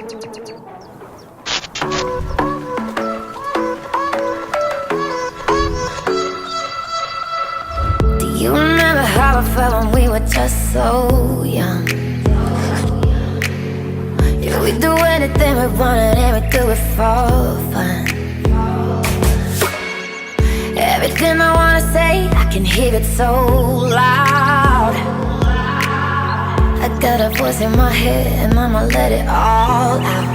Do you remember how I felt when we were just so young? Yeah, we do anything we wanted and we do it for fun. Everything I wanna say, I can hear it so loud. I got a voice in my head and I'ma let it all out.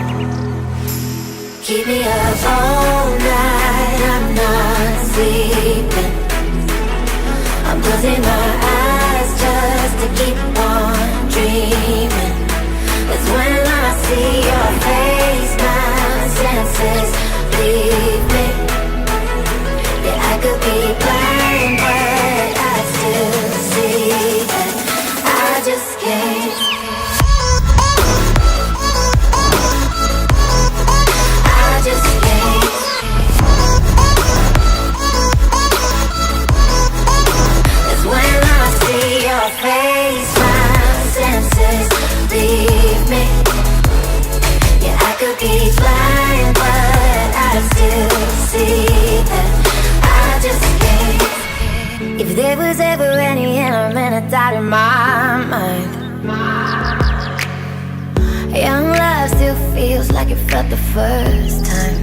Keep me up all night, I'm not sleeping. I'm closing my eyes just to keep on dreaming. That's when I see your face, my senses leave me. Yeah, I could be blind, but I still see that I just can't. I just can't. That's when I see your face, my senses leave me. Yeah, I could be blind, but I still see that I just can't. If there was ever any element of doubt in my mind, young love still feels like it felt the first time.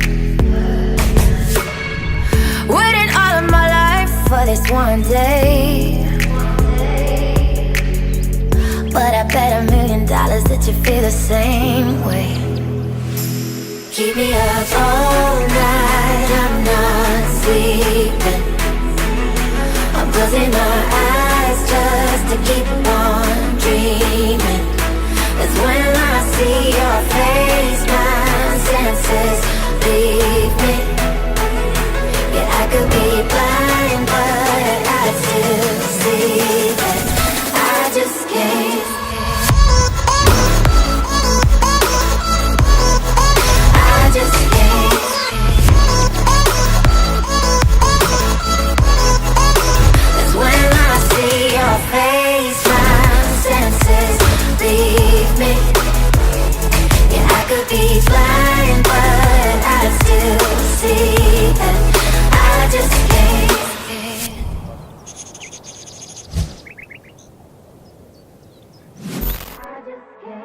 Waiting all of my life for this one day, but I bet $1 million that you feel the same way. Keep me up all night, I'm not sleeping. I'm closing my eyes just to keep on dreaming. That's when I see your face, my senses leave me. Yeah, I could be blind, but I still see that I just can't. I just can't. That's when I see your face, my senses leave me. Yeah, I could be blind, but I still see that I just can't. I just can't.